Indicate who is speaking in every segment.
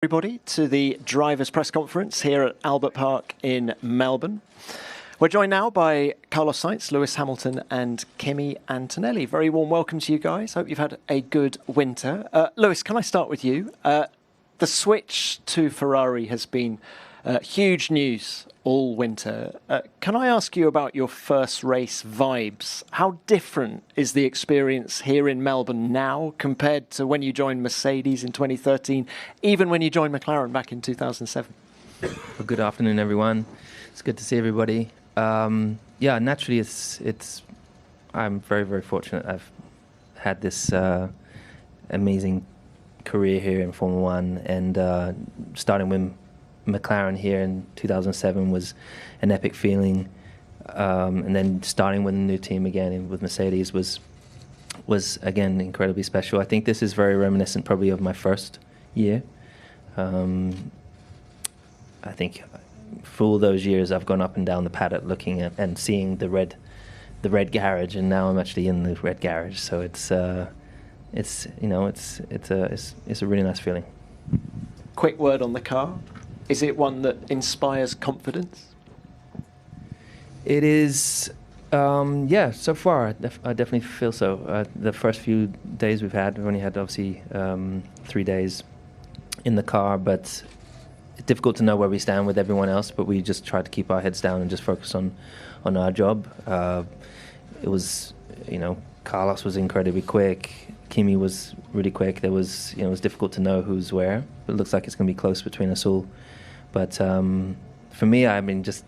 Speaker 1: Everybody to the drivers' press conference here at Albert Park in Melbourne. We're joined now by Carlos Sainz, Lewis Hamilton and Kimi Antonelli. Very warm welcome to you guys. Hope you've had a good winter. Lewis, can I start with you? The switch to Ferrari has been huge news all winter. Can I ask you about your first race vibes? How different is the experience here in Melbourne now compared to when you joined Mercedes in 2013, even when you joined McLaren back in 2007?
Speaker 2: Well, good afternoon, everyone. It's good to see everybody. Yeah, naturally, I'm very, very fortunate. I've had this amazing career here in Formula One, and starting with McLaren here in 2007 was an epic feeling, and then starting with a new team again with Mercedes was again incredibly special. I think this is very reminiscent probably of my first year. I think for all those years I've gone up and down the paddock looking at and seeing the red garage, and now I'm actually in the red garage. So it's a really nice feeling.
Speaker 1: Quick word on the car. Is it one that inspires confidence?
Speaker 2: It is, yeah, so far I definitely feel so. The first few days we've only had obviously 3 days in the car, but it's difficult to know where we stand with everyone else, but we just try to keep our heads down and just focus on our job. It was, Carlos was incredibly quick. Kimi was really quick. It was difficult to know who's where. But it looks like it's going to be close between us all. But for me, I've been just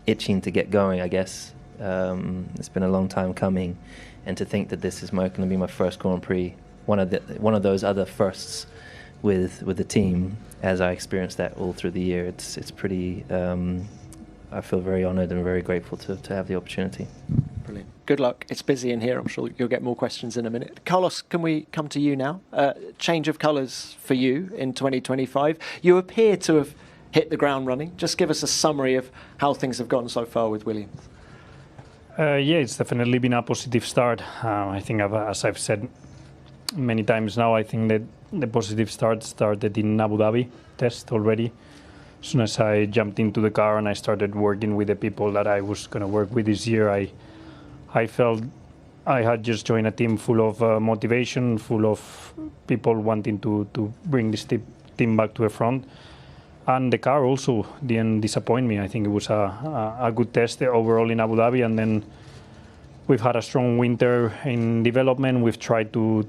Speaker 2: itching to get going, I guess. It's been a long time coming, and to think that this is going to be my first Grand Prix, one of those other firsts with the team, as I experienced that all through the year. It's pretty. I feel very honoured and very grateful to have the opportunity.
Speaker 1: Brilliant. Good luck. It's busy in here. I'm sure you'll get more questions in a minute. Carlos, can we come to you now? Change of colours for you in 2025. You appear to have hit the ground running. Just give us a summary of how things have gone so far with Williams.
Speaker 3: Yeah, it's definitely been a positive start. I think, as I've said many times now, I think that the positive start started in Abu Dhabi test already. As soon as I jumped into the car and I started working with the people that I was going to work with this year, I felt I had just joined a team full of motivation, full of people wanting to bring this team back to the front. And the car also didn't disappoint me. I think it was a good test overall in Abu Dhabi. And then we've had a strong winter in development. We've tried to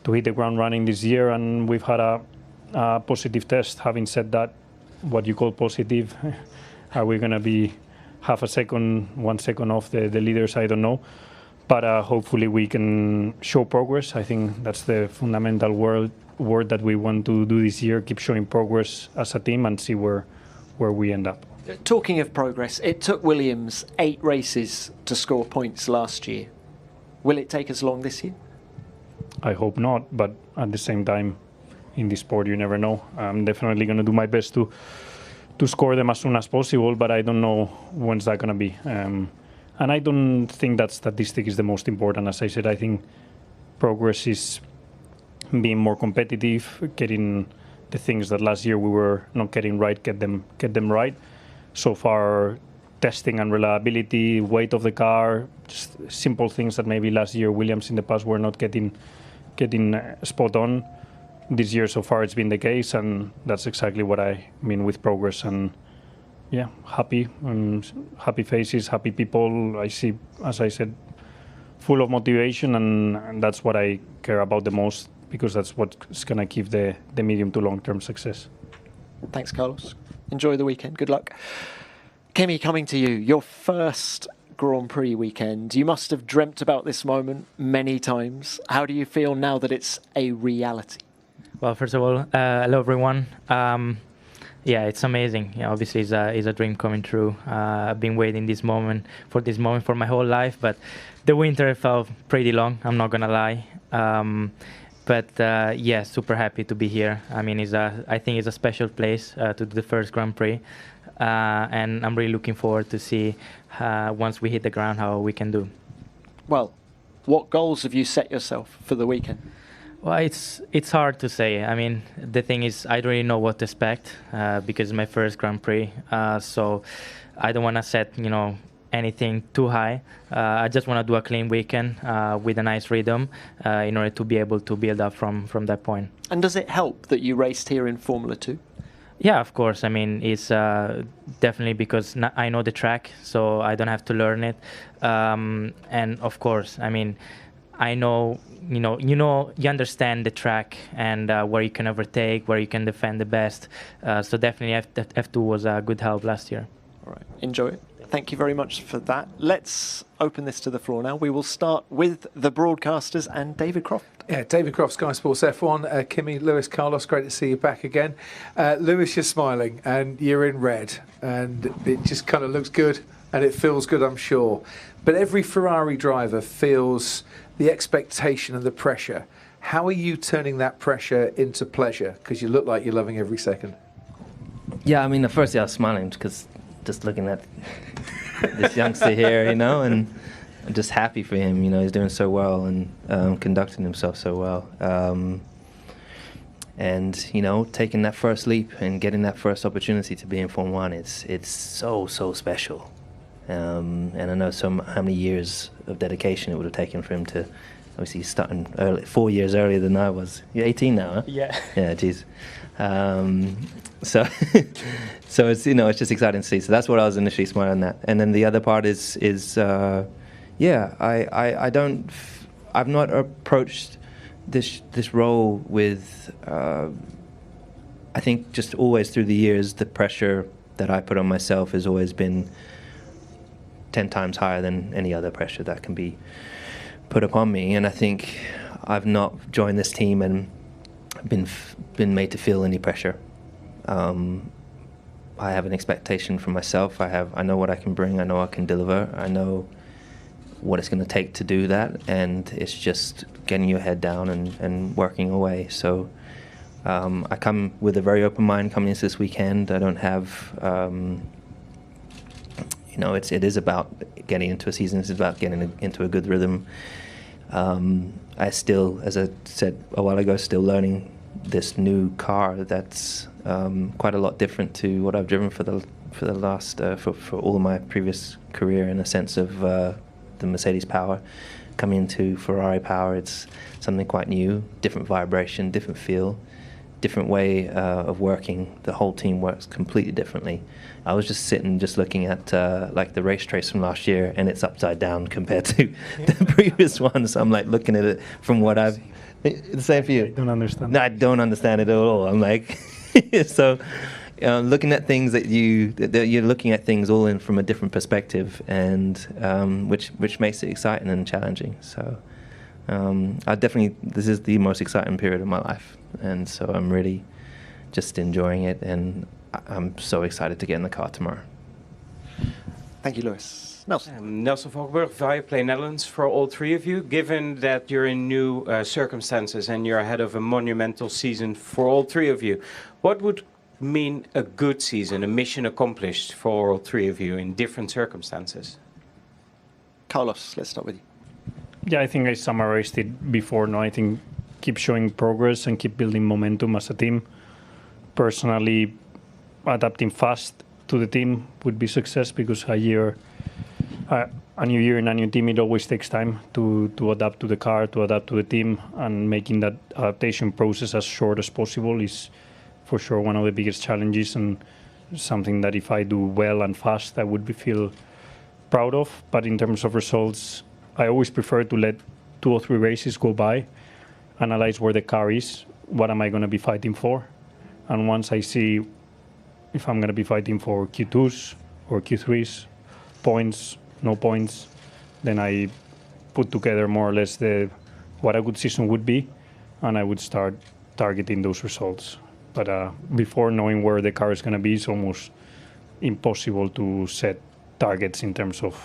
Speaker 3: hit the ground running this year, and we've had a positive test. Having said that, what you call positive, are we going to be half a second, 1 second off the leaders? I don't know. But hopefully we can show progress. I think that's the fundamental word that we want to do this year, keep showing progress as a team and see where we end up.
Speaker 1: Talking of progress, it took Williams 8 races to score points last year. Will it take as long this year?
Speaker 3: I hope not, but at the same time, in this sport, you never know. I'm definitely going to do my best to score them as soon as possible, but I don't know when's that going to be. And I don't think that statistic is the most important. As I said, I think progress is being more competitive, getting the things that last year we were not getting right, get them right. So far, testing and reliability, weight of the car, just simple things that maybe last year Williams in the past were not getting spot on. This year so far it's been the case, and that's exactly what I mean with progress. And yeah, happy faces, happy people. I see, as I said, full of motivation, and that's what I care about the most, because that's what's going to give the medium to long-term success.
Speaker 1: Thanks, Carlos. Enjoy the weekend. Good luck. Kimi, coming to you. Your first Grand Prix weekend. You must have dreamt about this moment many times. How do you feel now that it's a reality?
Speaker 4: Well, first of all, hello everyone. Yeah, it's amazing. Yeah, obviously, it's a dream coming true. I've been waiting for this moment for my whole life, but the winter felt pretty long. I'm not gonna lie. But yeah, super happy to be here. I mean, I think it's a special place to do the first Grand Prix, and I'm really looking forward to see once we hit the ground how we can do.
Speaker 1: Well, what goals have you set yourself for the weekend?
Speaker 4: Well, it's hard to say. I mean, the thing is, I don't really know what to expect because it's my first Grand Prix. So I don't want to set, anything too high. I just want to do a clean weekend with a nice rhythm in order to be able to build up from that point.
Speaker 1: And does it help that you raced here in Formula 2?
Speaker 4: Yeah, of course. I mean, it's definitely because I know the track, so I don't have to learn it. And of course, I mean, I know, you understand the track and where you can overtake, where you can defend the best. So definitely F2 was a good help last year.
Speaker 1: All right, enjoy it. Thank you very much for that. Let's open this to the floor now. We will start with the broadcasters and David Croft.
Speaker 5: Yeah, David Croft, Sky Sports F1. Kimi, Lewis, Carlos, great to see you back again. Lewis, you're smiling and you're in red and it just kind of looks good and it feels good, I'm sure. But every Ferrari driver feels the expectation and the pressure. How are you turning that pressure into pleasure? Because you look like you're loving every second.
Speaker 2: Yeah, I mean, at first I was smiling because just looking at this youngster here, and I'm just happy for him. He's doing so well and conducting himself so well. And taking that first leap and getting that first opportunity to be in Formula 1, it's so special. And I know how many years of dedication it would have taken for him to, obviously starting early, 4 years earlier than I was. You're 18 now, huh?
Speaker 4: Yeah.
Speaker 2: Yeah, geez. So it's it's just exciting to see. So that's what I was initially smiling at. And then the other part is I've not approached this role with I think just always through the years the pressure that I put on myself has always been 10 times higher than any other pressure that can be put upon me. And I think I've not joined this team and been made to feel any pressure. I have an expectation from myself. I know what I can bring. I know I can deliver. I know what it's going to take to do that, and it's just getting your head down and working away. So I come with a very open mind coming into this weekend. I don't have, it is about getting into a season. It's about getting into a good rhythm. I still, as I said a while ago, still learning this new car that's quite a lot different to what I've driven for the last for all of my previous career, in a sense of the Mercedes power coming into Ferrari power. It's something quite new, different vibration, different feel, different way of working. The whole team works completely differently. I was just looking at like the race trace from last year, and it's upside down compared to the previous one. So I'm like looking at it from what I've. The same for you.
Speaker 3: I don't understand.
Speaker 2: No, I don't understand it at all. I'm like, so looking at things that you're looking at things all in from a different perspective, and which makes it exciting and challenging. So this is the most exciting period of my life, and so I'm really just enjoying it, and I'm so excited to get in the car tomorrow.
Speaker 1: Thank you, Lewis. Nelson.
Speaker 6: Nelson Valkenburg, Viaplay Netherlands. For all three of you, given that you're in new circumstances and you're ahead of a monumental season for all three of you, what would mean a good season, a mission accomplished for all three of you in different circumstances?
Speaker 1: Carlos, let's start with you.
Speaker 3: Yeah, I think I summarized it before. No, I think keep showing progress and keep building momentum as a team. Personally, adapting fast to the team would be success, because a new year in a new team, it always takes time to adapt to the car, to adapt to the team, and making that adaptation process as short as possible is for sure one of the biggest challenges, and something that if I do well and fast, I would feel proud of. But in terms of results, I always prefer to let 2 or 3 races go by, analyze where the car is, what am I going to be fighting for, and once I see if I'm going to be fighting for Q2s or Q3s, points, no points, then I put together more or less what a good season would be, and I would start targeting those results. But before knowing where the car is going to be, it's almost impossible to set targets in terms of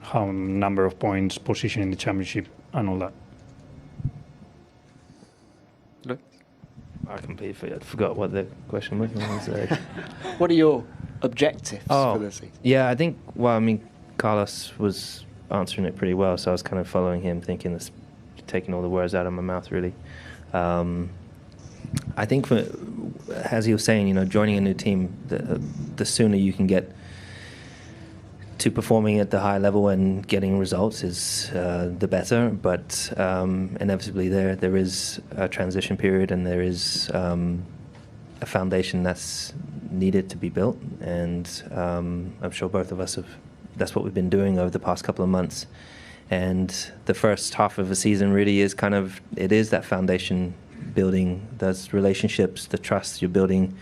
Speaker 3: how number of points, position in the championship, and all that.
Speaker 2: I completely forgot what the question was.
Speaker 1: What are your objectives for the season?
Speaker 2: Yeah, I think, well, I mean, Carlos was answering it pretty well, so I was kind of following him, thinking this taken all the words out of my mouth, really. I think, as he was saying, joining a new team, the sooner you can get to performing at the high level and getting results is the better. But inevitably, there is a transition period, and there is a foundation that's needed to be built. And I'm sure both of us have. That's what we've been doing over the past couple of months. And the first half of the season really is it is that foundation building, those relationships, the trust you're building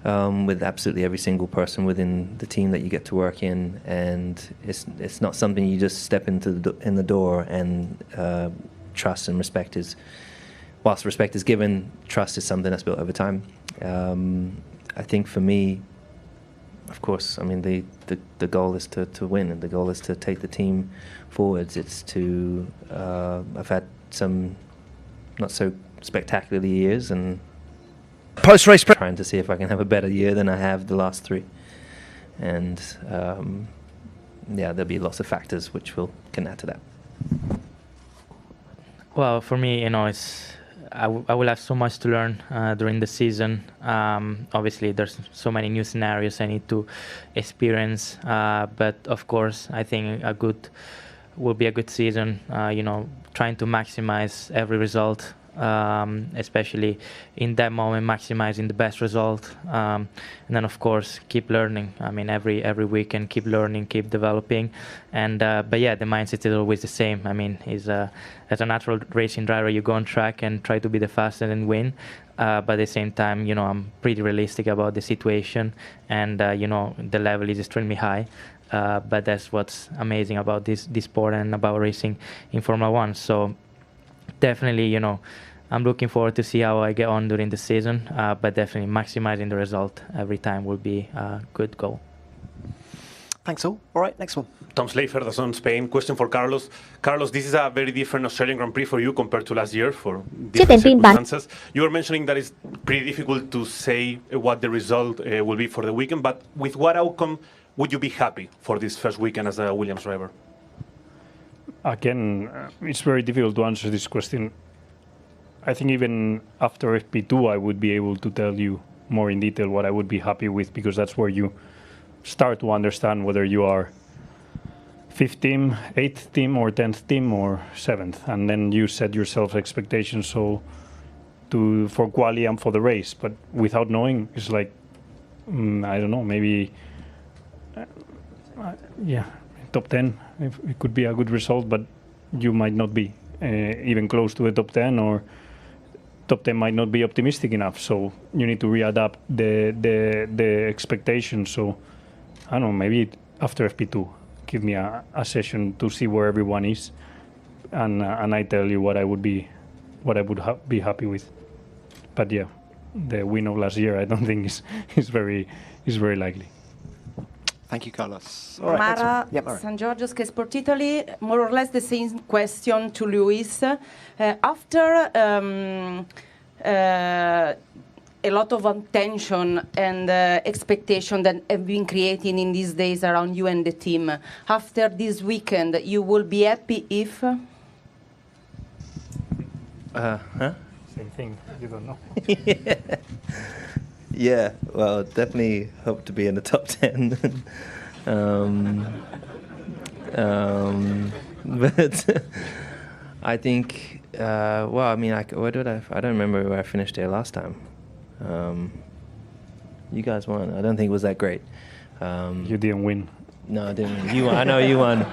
Speaker 2: with absolutely every single person within the team that you get to work in. And it's not something you just step into in the door, and trust and respect is, whilst respect is given, trust is something that's built over time. I think for me, of course, I mean, the goal is to win, and the goal is to take the team forwards. It's to, I've had some not so spectacular years, and
Speaker 1: Post-race
Speaker 2: trying to see if I can have a better year than I have the last three. And there'll be lots of factors which can add to that.
Speaker 4: Well, for me, I will have so much to learn during the season. Obviously, there's so many new scenarios I need to experience. But of course, I think will be a good season. Trying to maximize every result, especially in that moment, maximizing the best result. And then, of course, keep learning. I mean, every weekend, keep learning, keep developing. And but yeah, the mindset is always the same. I mean, as a natural racing driver, you go on track and try to be the fastest and win. But at the same time, I'm pretty realistic about the situation, and the level is extremely high. But that's what's amazing about this sport and about racing in Formula One. So definitely, I'm looking forward to see how I get on during the season. But definitely maximizing the result every time will be a good goal.
Speaker 1: Thanks all. All right, next one.
Speaker 7: Tom Slafer, DAZN Spain. Question for Carlos. Carlos, this is a very different Australian Grand Prix for you compared to last year for different circumstances. You were mentioning that it's pretty difficult to say what the result will be for the weekend, but with what outcome would you be happy for this first weekend as a Williams driver?
Speaker 3: Again, it's very difficult to answer this question. I think even after FP2, I would be able to tell you more in detail what I would be happy with, because that's where you start to understand whether you are 5th team, 8th team, or 10th team, or 7th. And then you set yourself expectations for quali and for the race. But without knowing, it's like, I don't know, maybe, top 10. It could be a good result, but you might not be even close to the top 10, or top 10 might not be optimistic enough. So you need to readapt the expectations. So I don't know, maybe after FP2, give me a session to see where everyone is, and I tell you what I would be happy with. But yeah, the win of last year, I don't think is very likely.
Speaker 1: Thank you, Carlos.
Speaker 8: All right, Mara, San Giorgio, Sky Sport Italy. More or less the same question to Luis. After a lot of attention and expectation that have been created in these days around you and the team, after this weekend, you will be happy if?
Speaker 3: Same thing. You don't know.
Speaker 2: Yeah, well, definitely hope to be in the top 10. But I think, I mean, I don't remember where I finished there last time. You guys won. I don't think it was that great.
Speaker 3: You didn't win.
Speaker 2: No, I didn't win. You won. I know you won.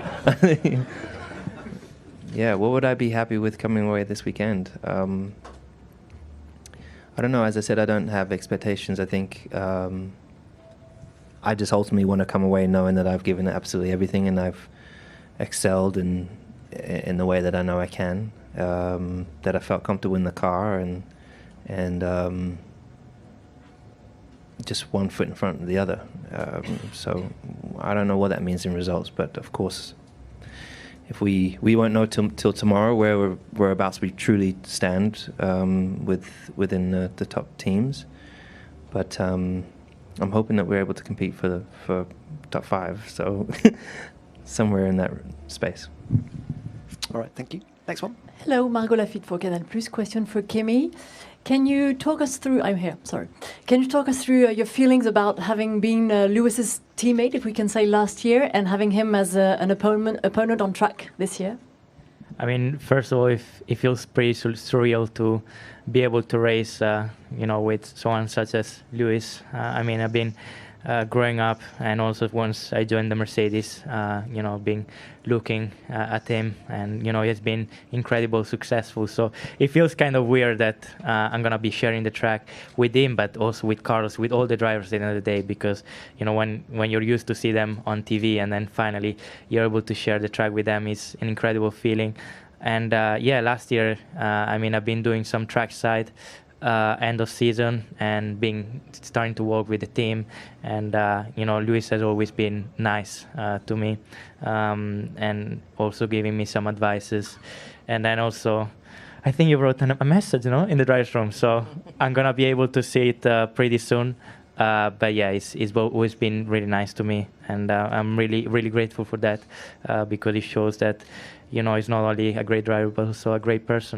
Speaker 2: Yeah, what would I be happy with coming away this weekend? I don't know. As I said, I don't have expectations. I think I just ultimately want to come away knowing that I've given it absolutely everything, and I've excelled in the way that I know I can. That I felt comfortable in the car, and just one foot in front of the other. So I don't know what that means in results, but of course, if we won't know till tomorrow where we're about to truly stand within the top teams, but I'm hoping that we're able to compete for top 5. So somewhere in that space.
Speaker 1: All right, thank you. Next one.
Speaker 9: Hello, Margot Lafitte for Canal+. Question for Kimi. Can you talk us through? I'm here. Sorry. Can you talk us through your feelings about having been Lewis's teammate, if we can say, last year, and having him as an opponent on track this year?
Speaker 4: I mean, first of all, it feels pretty surreal to be able to race, with someone such as Lewis. I mean, I've been growing up, and also once I joined the Mercedes, being looking at him, and he's been incredible, successful. So it feels kind of weird that I'm gonna be sharing the track with him, but also with Carlos, with all the drivers at the end of the day, because when you're used to see them on TV and then finally you're able to share the track with them, is an incredible feeling. And last year, I've been doing some trackside end of season and starting to work with the team, and Lewis has always been nice to me, and also giving me some advices. And then also, I think you wrote a message, in the driver's room, so I'm gonna be able to see it pretty soon. But yeah, it's always been really nice to me, and I'm really, really grateful for that, because it shows that he's not only a great driver but also a great person.